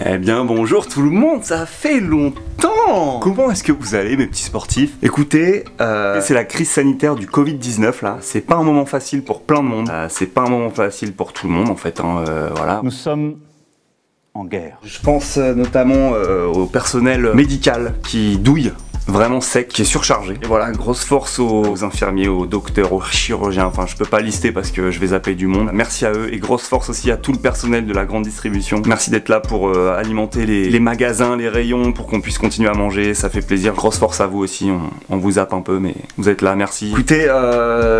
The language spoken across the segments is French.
Eh bien bonjour tout le monde, ça fait longtemps. Comment est-ce que vous allez mes petits sportifs? Écoutez, c'est la crise sanitaire du Covid-19 là, c'est pas un moment facile pour plein de monde, c'est pas un moment facile pour tout le monde en fait, hein, voilà. Nous sommes en guerre. Je pense notamment au personnel médical qui douille vraiment sec, qui est surchargé. Et voilà, grosse force aux infirmiers, aux docteurs, aux chirurgiens, enfin je peux pas lister parce que je vais zapper du monde. Merci à eux et grosse force aussi à tout le personnel de la grande distribution. Merci d'être là pour alimenter les magasins, les rayons, pour qu'on puisse continuer à manger, ça fait plaisir. Grosse force à vous aussi, on vous zappe un peu mais vous êtes là, merci. Écoutez,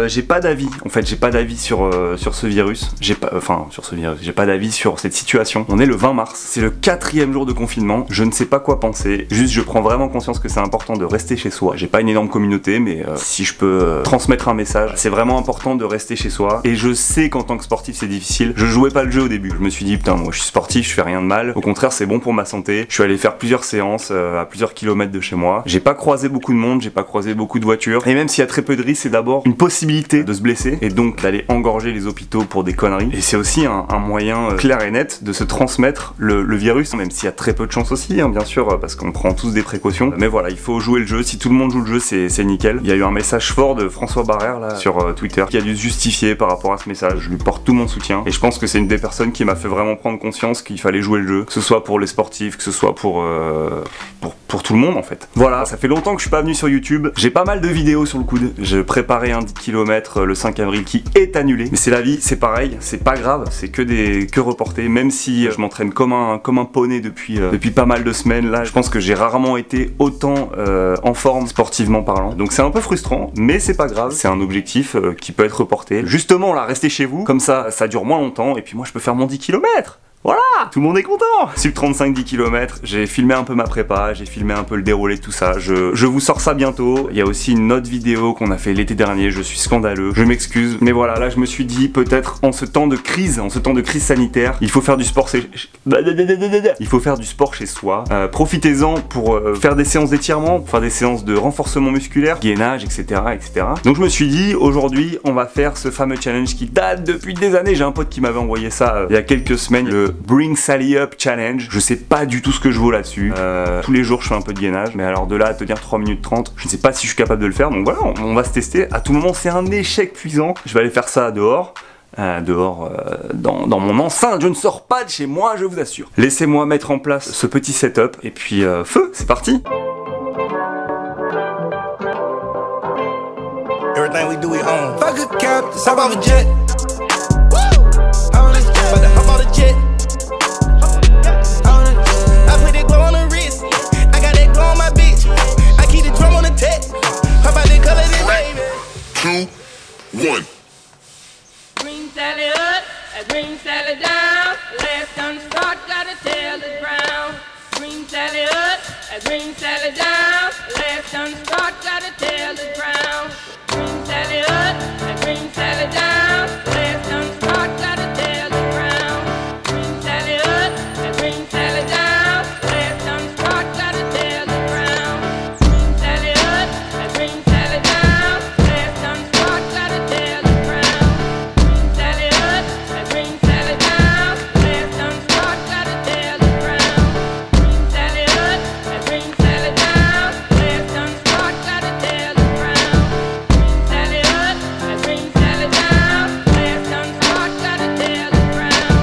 j'ai pas d'avis, en fait j'ai pas d'avis sur ce virus, j'ai pas d'avis sur cette situation. On est le 20 mars, c'est le 4e jour de confinement, je ne sais pas quoi penser, juste je prends vraiment conscience que c'est important de rester chez soi. J'ai pas une énorme communauté mais si je peux transmettre un message, c'est vraiment important de rester chez soi. Et je sais qu'en tant que sportif c'est difficile. Je jouais pas le jeu au début. Je me suis dit putain moi je suis sportif, je fais rien de mal. Au contraire c'est bon pour ma santé. Je suis allé faire plusieurs séances à plusieurs kilomètres de chez moi. J'ai pas croisé beaucoup de monde, j'ai pas croisé beaucoup de voitures. Et même s'il y a très peu de risques, c'est d'abord une possibilité de se blesser et donc d'aller engorger les hôpitaux pour des conneries. Et c'est aussi un moyen clair et net de se transmettre le virus, même s'il y a très peu de chance aussi hein, bien sûr parce qu'on prend tous des précautions. Mais voilà, il faut jouer le jeu, si tout le monde joue le jeu c'est nickel. Il y a eu un message fort de François Barrère là sur Twitter qui a dû se justifier par rapport à ce message. Je lui porte tout mon soutien et je pense que c'est une des personnes qui m'a fait vraiment prendre conscience qu'il fallait jouer le jeu, que ce soit pour les sportifs, que ce soit pour tout le monde en fait. Voilà, ça fait longtemps que je suis pas venu sur YouTube. J'ai pas mal de vidéos sur le coude. Je préparais un 10 km le 5 avril qui est annulé. Mais c'est la vie, c'est pareil, c'est pas grave, c'est que reporté. Même si je m'entraîne comme un poney depuis pas mal de semaines là, je pense que j'ai rarement été autant en forme sportivement parlant. Donc c'est un peu frustrant, mais c'est pas grave. C'est un objectif qui peut être reporté. Justement là, restez chez vous, comme ça dure moins longtemps et puis moi je peux faire mon 10 km. Voilà, tout le monde est content. Sub 35 10 km, j'ai filmé un peu ma prépa, j'ai filmé un peu le déroulé de tout ça. Je vous sors ça bientôt. Il y a aussi une autre vidéo qu'on a fait l'été dernier, je suis scandaleux, je m'excuse. Mais voilà, là je me suis dit peut-être en ce temps de crise sanitaire, il faut faire du sport chez soi. Profitez-en pour faire des séances d'étirement, pour faire des séances de renforcement musculaire, gainage, etc. Donc je me suis dit aujourd'hui on va faire ce fameux challenge qui date depuis des années. J'ai un pote qui m'avait envoyé ça il y a quelques semaines, le Bring Sally Up Challenge. Je sais pas du tout ce que je vaux là-dessus. Tous les jours je fais un peu de gainage, mais alors de là à tenir 3 minutes 30, je ne sais pas si je suis capable de le faire. Donc voilà, on va se tester. À tout moment c'est un échec cuisant. Je vais aller faire ça dehors. Dans mon enceinte, je ne sors pas de chez moi, je vous assure. Laissez-moi mettre en place ce petit setup et puis feu, c'est parti. Everything we do we own. Fuck a cap, just hop off a jet. But I hop on the jet. I put that glow on the wrist. I got that glow on my bitch. I keep the drum on the tech. How about that color this baby? 2, 1. Green Sally up, green Sally down. Last gun start, gotta tell the ground. Green Sally up, green Sally down. Last gun start, gotta tell the ground. Green Sally up, green Sally down. Last gun start, gotta tell the ground. Green Sally up, green Sally down. Last gun start, gotta tell the ground. Green Sally up, green Sally down. Last gun start, gotta tell the ground. Green Sally up, green Sally down. Last gun start, gotta tell the ground. Green Sally up, green Sally down. Last gun start, gotta tell the ground. Green Sally up, green Sally down. Last gun start, gotta tell the ground.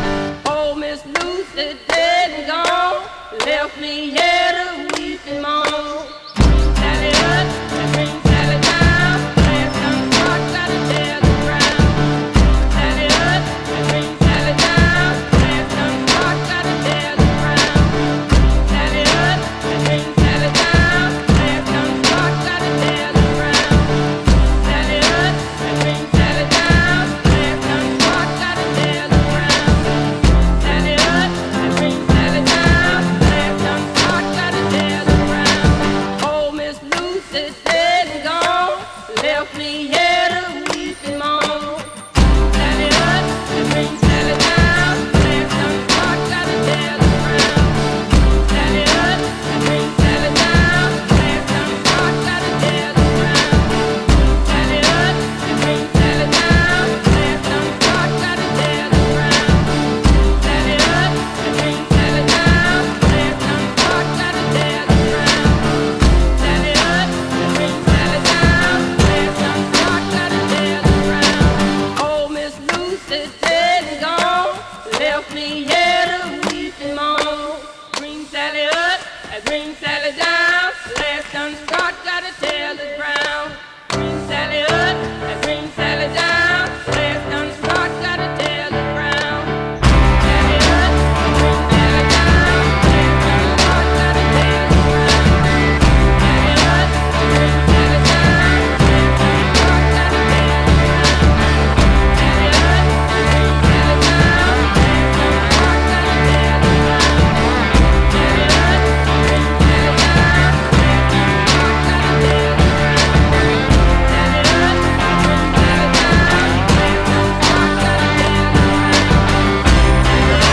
Oh, Miss Lucy dead and gone, left me here to weep and moan. Green Sally up, green Sally down. Last gun start, gotta tell the ground. Green Sally up, green Sally down. Last gun start, gotta tell the ground. Green Sally up, green Sally down. Last gun start, gotta tell the ground. Green Sally up, green Sally down. Last gun start, gotta tell the ground. Green Sally up, green Sally down. Last gun start, as Green Sally down, last done start, gotta tell the ground. Green Sally up, as Green Sally down, last done start, gotta tell the ground. Sally up, Green Sally down, last done start, gotta tell the ground. Sally up, Green Sally down, last done start, gotta tell the ground. Sally up,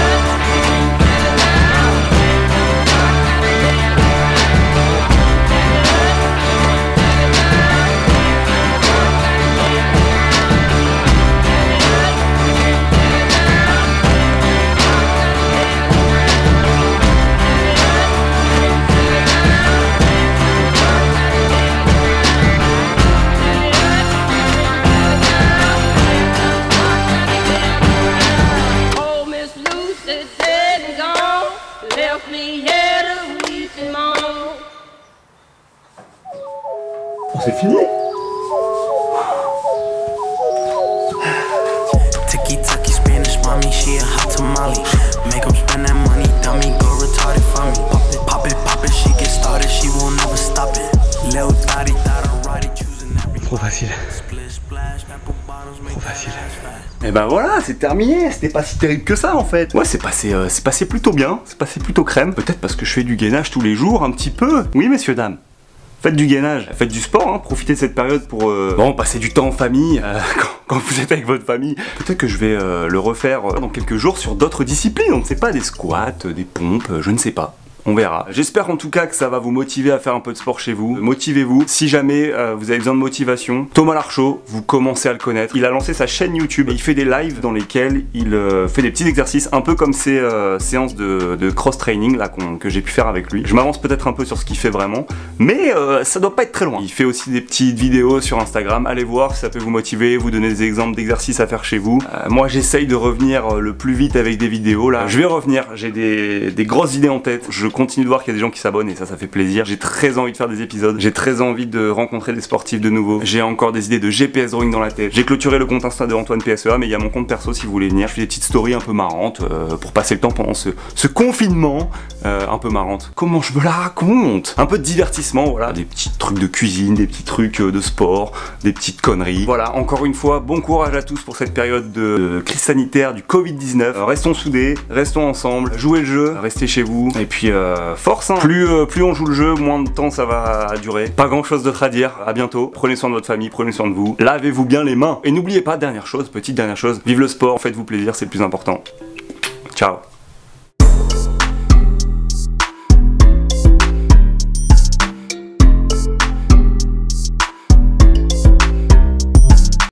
Green Sally down, last done start, gotta tell the C'est fini. Tiki-taki Spanish mommy, she a hot tamale. Make 'em spend that money, dummy, go retarded for me. Pop it, she get started, she won't never stop it. Lil Dottie, Dottie, choosing every. Trop facile. Splish splash, apple bottles, make that facile. ass fat. Et ben voilà, c'est terminé, c'était pas si terrible que ça en fait. Ouais, c'est passé plutôt bien, c'est passé plutôt crème. Peut-être parce que je fais du gainage tous les jours, un petit peu. Oui, messieurs, dames. Faites du gainage, faites du sport, hein. Profitez de cette période pour bon, passer du temps en famille, quand vous êtes avec votre famille. Peut-être que je vais le refaire dans quelques jours sur d'autres disciplines, on ne sait pas, des squats, des pompes, je ne sais pas. On verra. J'espère en tout cas que ça va vous motiver à faire un peu de sport chez vous. Motivez-vous. Si jamais vous avez besoin de motivation, Thomas Larchaud, vous commencez à le connaître. Il a lancé sa chaîne YouTube et il fait des lives dans lesquels il fait des petits exercices, un peu comme ces séances de cross-training là que j'ai pu faire avec lui. Je m'avance peut-être un peu sur ce qu'il fait vraiment, mais ça doit pas être très loin. Il fait aussi des petites vidéos sur Instagram. Allez voir si ça peut vous motiver, vous donner des exemples d'exercices à faire chez vous. Moi, j'essaye de revenir le plus vite avec des vidéos là. Je vais revenir. J'ai des grosses idées en tête. Je continue de voir qu'il y a des gens qui s'abonnent et ça fait plaisir. J'ai très envie de faire des épisodes, j'ai très envie de rencontrer des sportifs de nouveau. J'ai encore des idées de GPS drawing dans la tête. J'ai clôturé le compte Insta de Antoine PSEA, mais il y a mon compte perso si vous voulez venir. Je fais des petites stories un peu marrantes pour passer le temps pendant ce confinement un peu marrante. Comment je me la raconte? Un peu de divertissement, voilà, des petits trucs de cuisine, des petits trucs de sport, des petites conneries. Voilà, encore une fois, bon courage à tous pour cette période de crise sanitaire du Covid-19. Restons soudés, restons ensemble, jouez le jeu, restez chez vous et puis force, hein. Plus on joue le jeu, moins de temps ça va durer. Pas grand chose d'autre à dire, à bientôt. Prenez soin de votre famille, prenez soin de vous. Lavez-vous bien les mains. Et n'oubliez pas, dernière chose, petite dernière chose, vive le sport, faites-vous plaisir, c'est le plus important. Ciao.